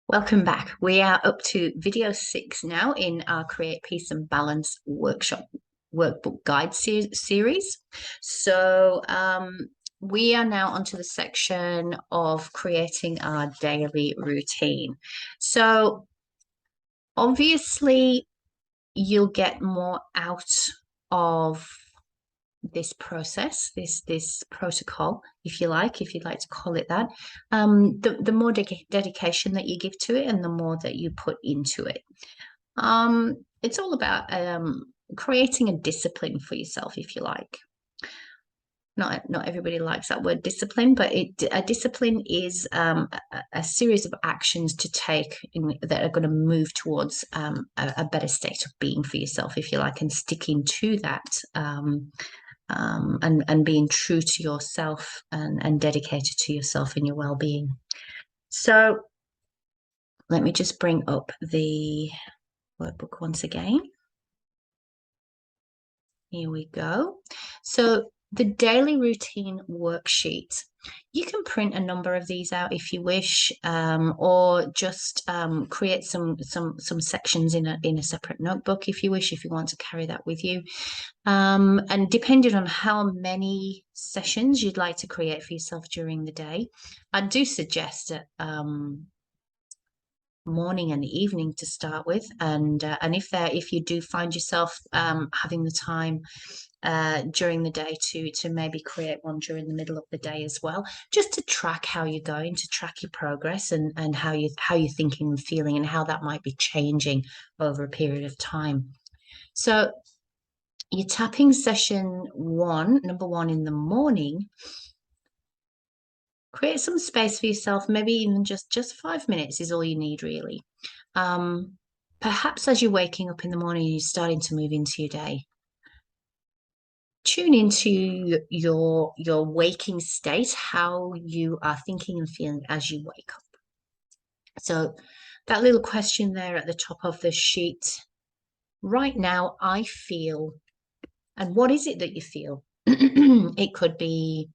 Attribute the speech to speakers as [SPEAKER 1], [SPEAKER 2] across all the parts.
[SPEAKER 1] Welcome back. We are up to video 6 now in our Create Peace and Balance workbook guide series. We are now onto the section of creating our daily routine. So obviously you'll get more out of this process, this protocol, if you'd like to call it that, the more dedication that you give to it and the more that you put into it. It's all about creating a discipline for yourself, if you like. Not everybody likes that word discipline, but a discipline is a series of actions to take that are going to move towards a better state of being for yourself, if you like, and sticking to that. And being true to yourself and dedicated to yourself and your well-being. So let me just bring up the workbook once again. Here we go. So the daily routine worksheet. You can print a number of these out if you wish, or just create some sections in a separate notebook if you wish, if you want to carry that with you. And depending on how many sessions you'd like to create for yourself during the day, I do suggest morning and evening to start with, and if you do find yourself having the time during the day to maybe create one during the middle of the day as well, just to track how you're going, to track your progress and how you're thinking and feeling, and how that might be changing over a period of time. So your tapping session number one in the morning, create some space for yourself. Maybe even just 5 minutes is all you need, really. Perhaps as you're waking up in the morning, you're starting to move into your day. Tune into your waking state, how you are thinking and feeling as you wake up. So that little question there at the top of the sheet. Right now, I feel, and what is it that you feel? It could be,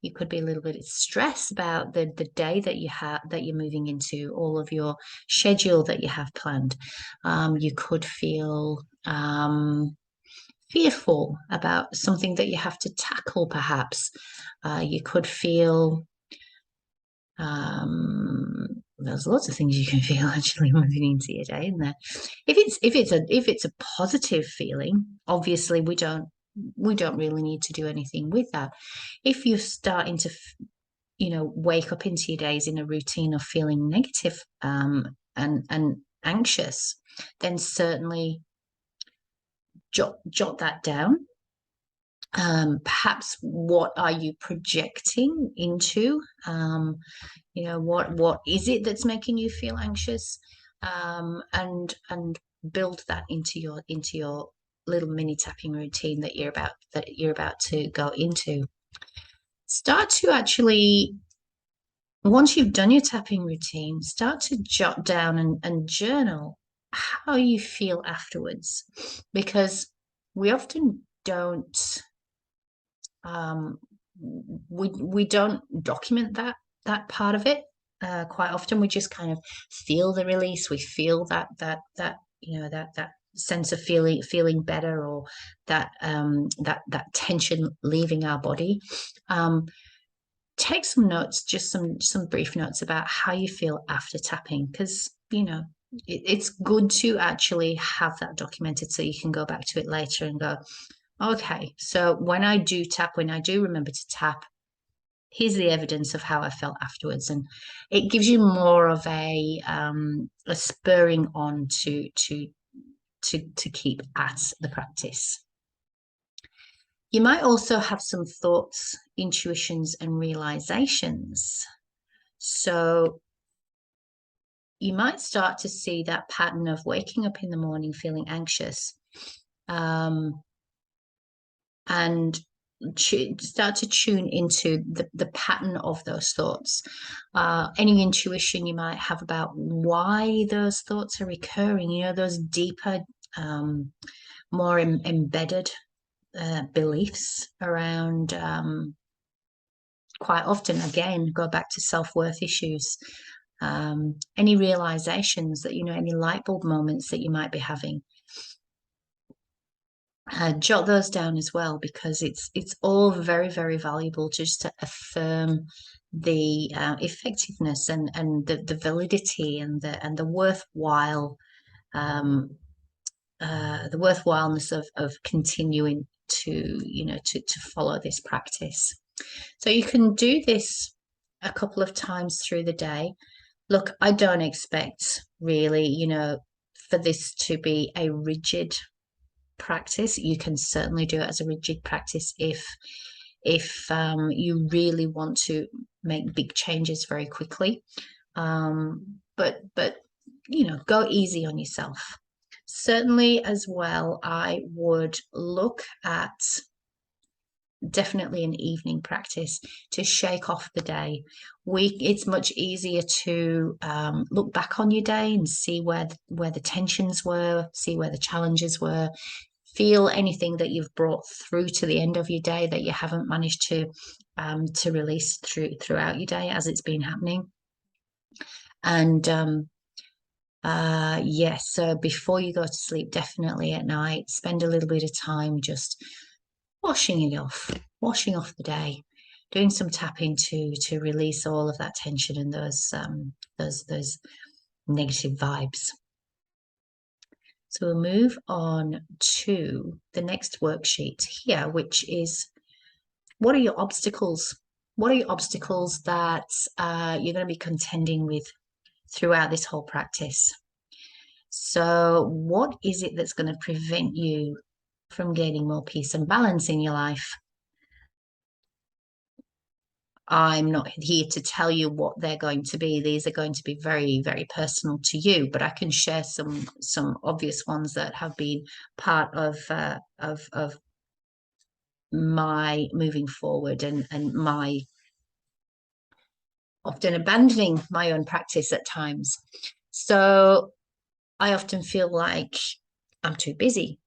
[SPEAKER 1] you could be a little bit of stress about the day that you're moving into, all of your schedule that you have planned. You could feel fearful about something that you have to tackle, perhaps. You could feel there's lots of things you can feel actually moving into your day, isn't there? If it's a positive feeling, obviously we don't really need to do anything with that. If you're starting to wake up into your days in a routine of feeling negative and anxious, then certainly jot that down. Perhaps what are you projecting into? What is it that's making you feel anxious? And build that into your little mini tapping routine that you're about to go into. Start to actually, once you've done your tapping routine, start to jot down and journal how you feel afterwards, because we often don't we don't document that part of it. Quite often we just kind of feel the release. We feel that sense of feeling better, or that tension leaving our body. Take some notes, just some brief notes about how you feel after tapping, because it's good to actually have that documented so you can go back to it later and go, okay, so when I do tap, when I do remember to tap, here's the evidence of how I felt afterwards. And it gives you more of a spurring on to keep at the practice. You might also have some thoughts, intuitions, and realizations. So you might start to see that pattern of waking up in the morning feeling anxious, and start to tune into the pattern of those thoughts. Any intuition you might have about why those thoughts are recurring, those deeper, more embedded beliefs around, quite often, again, go back to self-worth issues. any realizations that, any light bulb moments that you might be having. Jot those down as well, because it's all very, very valuable just to affirm the effectiveness and the validity and the worthwhile the worthwhileness of continuing to follow this practice. So you can do this a couple of times through the day. Look, I don't expect really, for this to be a rigid practice. You can certainly do it as a rigid practice if you really want to make big changes very quickly. But go easy on yourself. Certainly as well, I would look at definitely an evening practice to shake off the day. It's much easier to look back on your day and see where the tensions were, see where the challenges were, feel anything that you've brought through to the end of your day that you haven't managed to release throughout your day as it's been happening. And yes, so before you go to sleep, definitely at night, spend a little bit of time just washing off the day, doing some tapping to release all of that tension and those negative vibes. So we'll move on to the next worksheet here, which is, what are your obstacles? What are your obstacles that you're going to be contending with throughout this whole practice? So what is it that's going to prevent you from gaining more peace and balance in your life? I'm not here to tell you what they're going to be. These are going to be very, very personal to you, but I can share some obvious ones that have been part of my moving forward and my often abandoning my own practice at times. So I often feel like I'm too busy.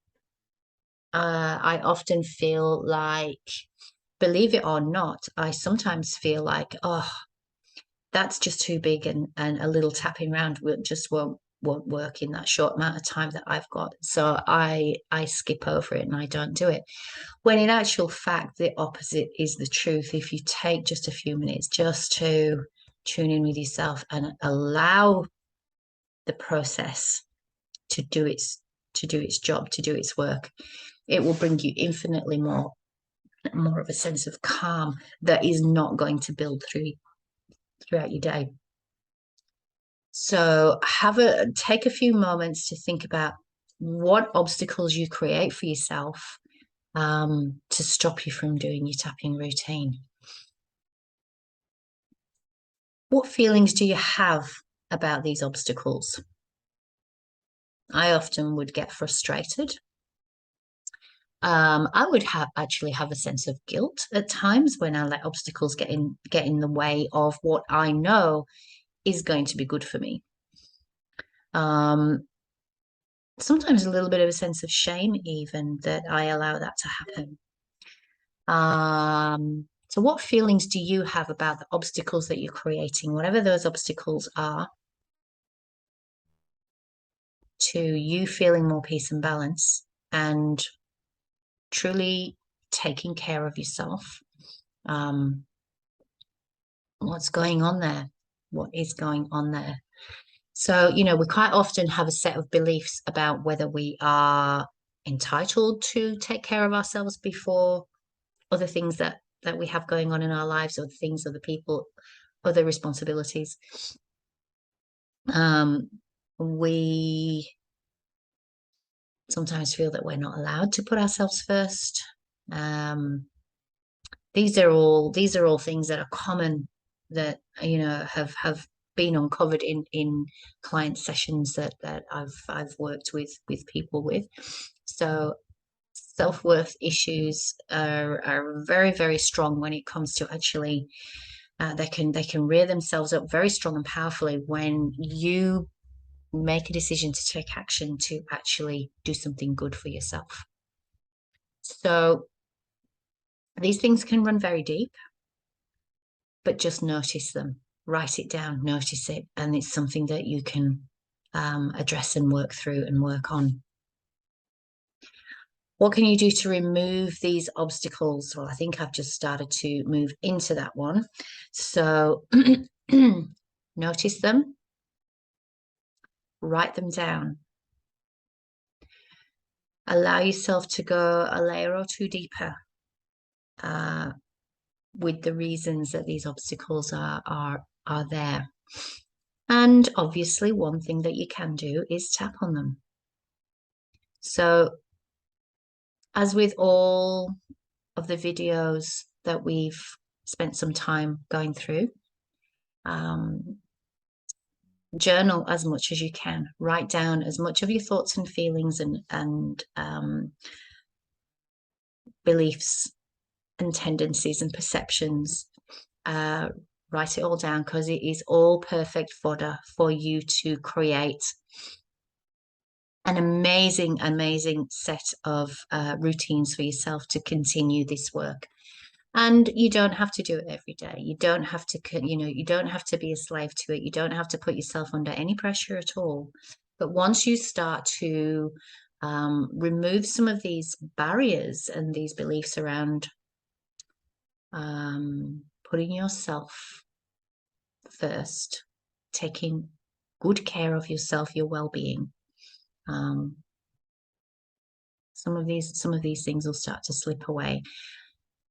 [SPEAKER 1] I often feel like, believe it or not, I sometimes feel like, oh, that's just too big, and a little tapping around won't work in that short amount of time that I've got. So I skip over it and I don't do it. When in actual fact, the opposite is the truth. If you take just a few minutes just to tune in with yourself and allow the process to do its job, to do its work, it will bring you infinitely more of a sense of calm that is not going to build throughout your day. So take a few moments to think about what obstacles you create for yourself to stop you from doing your tapping routine. What feelings do you have about these obstacles? I often would get frustrated. I would actually have a sense of guilt at times when I let obstacles get in the way of what I know is going to be good for me. Sometimes a little bit of a sense of shame even that I allow that to happen. So what feelings do you have about the obstacles that you're creating, whatever those obstacles are, to you feeling more peace and balance and truly taking care of yourself? What's going on there? What is going on there? So, we quite often have a set of beliefs about whether we are entitled to take care of ourselves before other things that we have going on in our lives, or things, other people, other responsibilities. We sometimes feel that we're not allowed to put ourselves first. These are all things that are common that have been uncovered in client sessions that I've worked with people with. So self-worth issues are very, very strong when it comes to actually they can rear themselves up very strong and powerfully when you make a decision to take action to actually do something good for yourself. So these things can run very deep, but just notice them. write it down, notice it, and it's something that you can address and work through and work on. What can you do to remove these obstacles? Well, I think I've just started to move into that one. So notice them, write them down. Allow yourself to go a layer or two deeper with the reasons that these obstacles are there. And obviously, one thing that you can do is tap on them. So, as with all of the videos that we've spent some time going through, journal as much as you can. Write down as much of your thoughts and feelings and beliefs and tendencies and perceptions. Write it all down, because it is all perfect fodder for you to create an amazing set of routines for yourself to continue this work. And you don't have to do it every day. You don't have to, you don't have to be a slave to it. You don't have to put yourself under any pressure at all. But once you start to remove some of these barriers and these beliefs around putting yourself first, taking good care of yourself, your well-being, some of these things will start to slip away.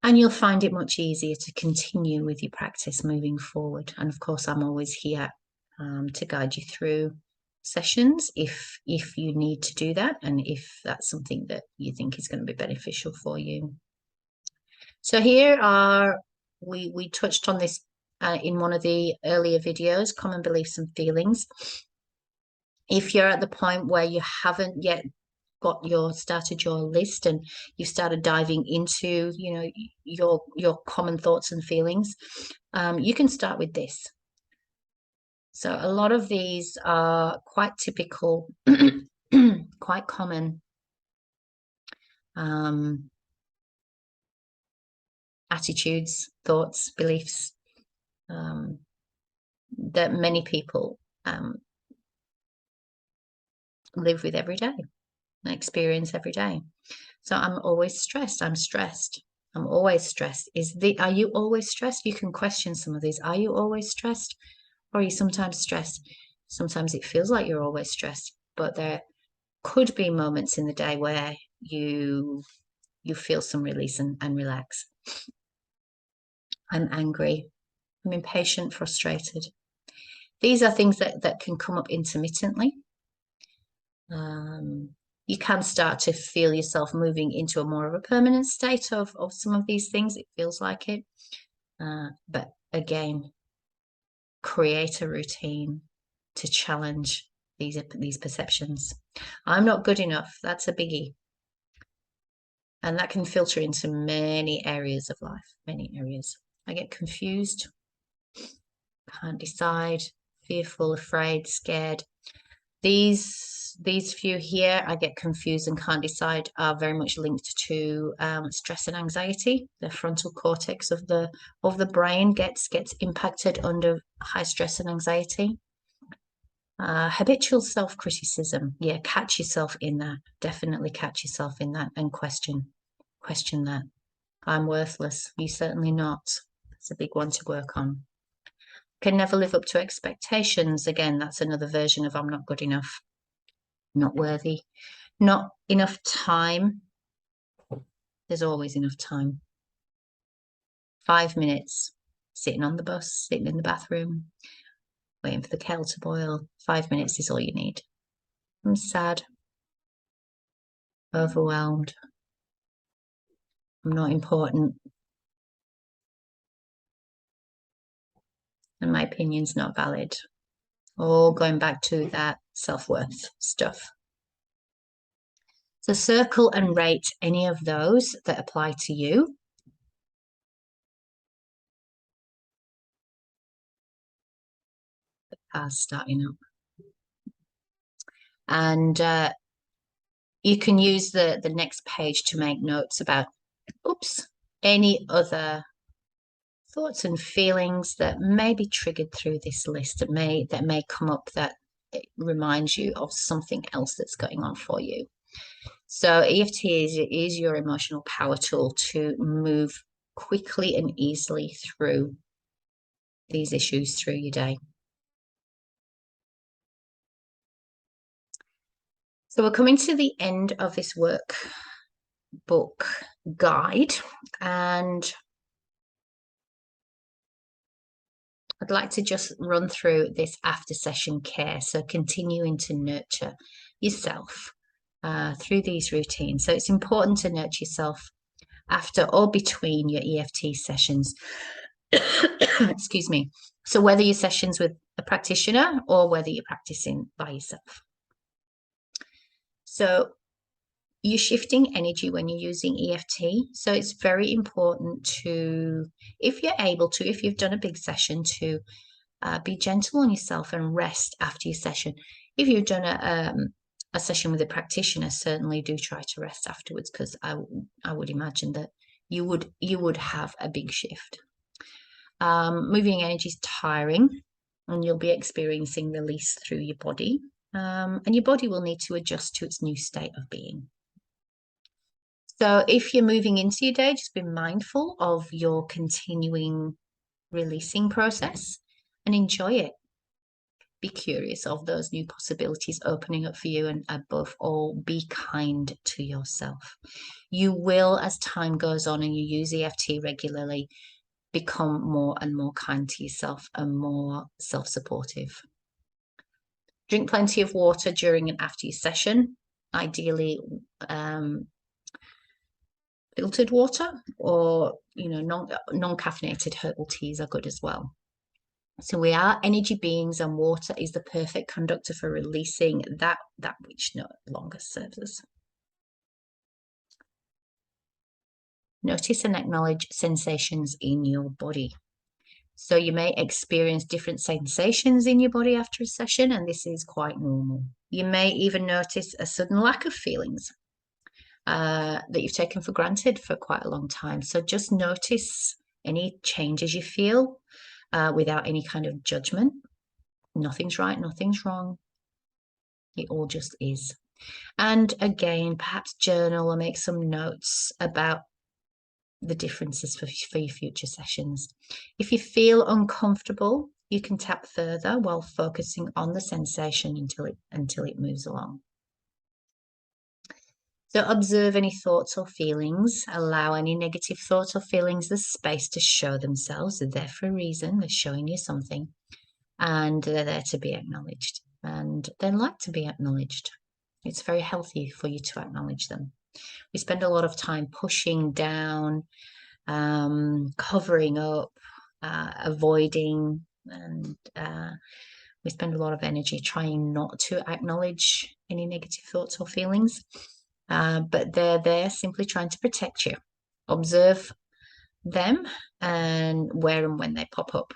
[SPEAKER 1] And you'll find it much easier to continue with your practice moving forward. And of course, I'm always here to guide you through sessions if you need to do that, and if that's something that you think is going to be beneficial for you. So here we touched on this in one of the earlier videos, common beliefs and feelings. If you're at the point where you haven't yet started your list and you've started diving into your common thoughts and feelings, you can start with this. So a lot of these are quite typical, quite common attitudes, thoughts, beliefs that many people live with every day, experience every day. So I'm always stressed. I'm stressed. I'm always stressed. Are you always stressed? You can question some of these. Are you always stressed? Or are you sometimes stressed? Sometimes it feels like you're always stressed, but there could be moments in the day where you feel some release and relax. I'm angry. I'm impatient, frustrated. These are things that can come up intermittently. You can start to feel yourself moving into a more of a permanent state of some of these things. It feels like it. But again, create a routine to challenge these perceptions. I'm not good enough. That's a biggie. And that can filter into many areas of life, many areas. I get confused, can't decide, fearful, afraid, scared. These few here, I get confused and can't decide, are very much linked to stress and anxiety. The frontal cortex of the brain gets impacted under high stress and anxiety. Habitual self-criticism. Yeah, catch yourself in that. Definitely catch yourself in that and question that. I'm worthless. You're certainly not. It's a big one to work on. Can never live up to expectations. Again, that's another version of I'm not good enough, not worthy, not enough time. There's always enough time. 5 minutes, sitting on the bus, sitting in the bathroom, waiting for the kettle to boil. 5 minutes is all you need. I'm sad, overwhelmed. I'm not important. And my opinion's not valid. All going back to that self-worth stuff. So circle and rate any of those that apply to you. The car's starting up. And you can use the next page to make notes about, any other thoughts and feelings that may be triggered through this list that may come up that it reminds you of something else that's going on for you. So EFT is your emotional power tool to move quickly and easily through these issues through your day. So we're coming to the end of this workbook guide, and I'd like to just run through this after session care. So continuing to nurture yourself through these routines. So it's important to nurture yourself after or between your EFT sessions. Excuse me. So whether your sessions with a practitioner or whether you're practicing by yourself. So you're shifting energy when you're using EFT. So it's very important to, if you're able to, if you've done a big session, to be gentle on yourself and rest after your session. If you've done a session with a practitioner, certainly do try to rest afterwards, because I would imagine that you would have a big shift. Moving energy is tiring, and you'll be experiencing release through your body, and your body will need to adjust to its new state of being. So if you're moving into your day, just be mindful of your continuing releasing process and enjoy it. Be curious of those new possibilities opening up for you, and above all, be kind to yourself. You will, as time goes on and you use EFT regularly, become more and more kind to yourself and more self-supportive. Drink plenty of water during and after your session, ideally filtered water, or non-caffeinated herbal teas are good as well. So we are energy beings, and water is the perfect conductor for releasing that which no longer serves us. Notice and acknowledge sensations in your body. So you may experience different sensations in your body after a session, and this is quite normal. You may even notice a sudden lack of feelings that you've taken for granted for quite a long time. So just notice any changes you feel without any kind of judgment. Nothing's right, nothing's wrong. It all just is. And again, perhaps journal or make some notes about the differences for your future sessions. If you feel uncomfortable, you can tap further while focusing on the sensation until it moves along. So observe any thoughts or feelings. Allow any negative thoughts or feelings the space to show themselves. They're there for a reason. They're showing you something, and they're there to be acknowledged, and they like to be acknowledged. It's very healthy for you to acknowledge them. We spend a lot of time pushing down, covering up, avoiding, and we spend a lot of energy trying not to acknowledge any negative thoughts or feelings, but they're there simply trying to protect you. Observe them and where and when they pop up.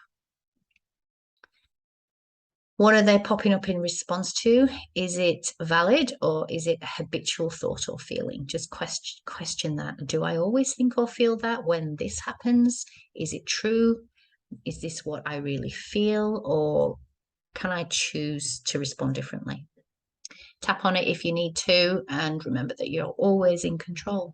[SPEAKER 1] What are they popping up in response to? Is it valid, or is it a habitual thought or feeling? Just question that. Do I always think or feel that when this happens? Is it true? Is this what I really feel, or can I choose to respond differently? Tap on it if you need to, and remember that you're always in control.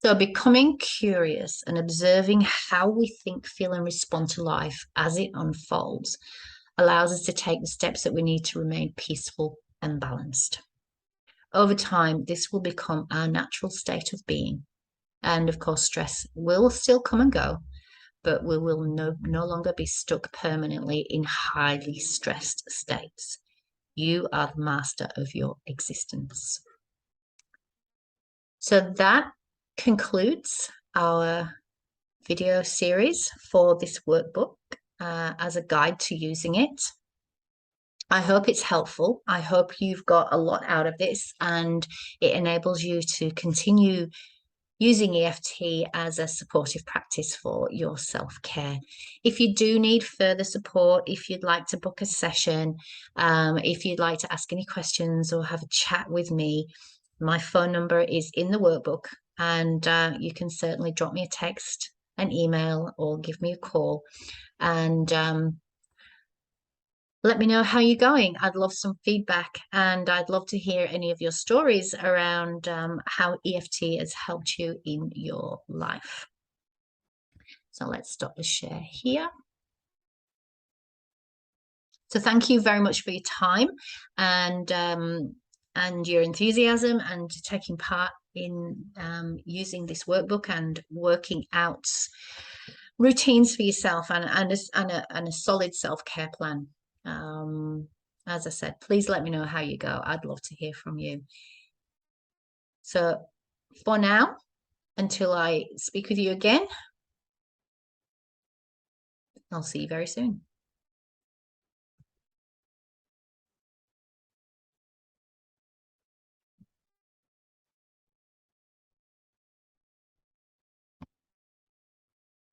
[SPEAKER 1] So becoming curious and observing how we think, feel, and respond to life as it unfolds allows us to take the steps that we need to remain peaceful and balanced. Over time, this will become our natural state of being. And of course, stress will still come and go, but we will no longer be stuck permanently in highly stressed states. You are the master of your existence. So that concludes our video series for this workbook as a guide to using it. I hope it's helpful. I hope you've got a lot out of this, and it enables you to continue using EFT as a supportive practice for your self-care. If you do need further support, if you'd like to book a session, if you'd like to ask any questions or have a chat with me, my phone number is in the workbook, and you can certainly drop me a text an email or give me a call, and let me know how you're going. I'd love some feedback, and I'd love to hear any of your stories around how EFT has helped you in your life. So let's stop the share here. So thank you very much for your time and your enthusiasm and taking part in using this workbook and working out routines for yourself and a solid self-care plan. As I said, please let me know how you go. I'd love to hear from you. So for now, until I speak with you again, I'll see you very soon.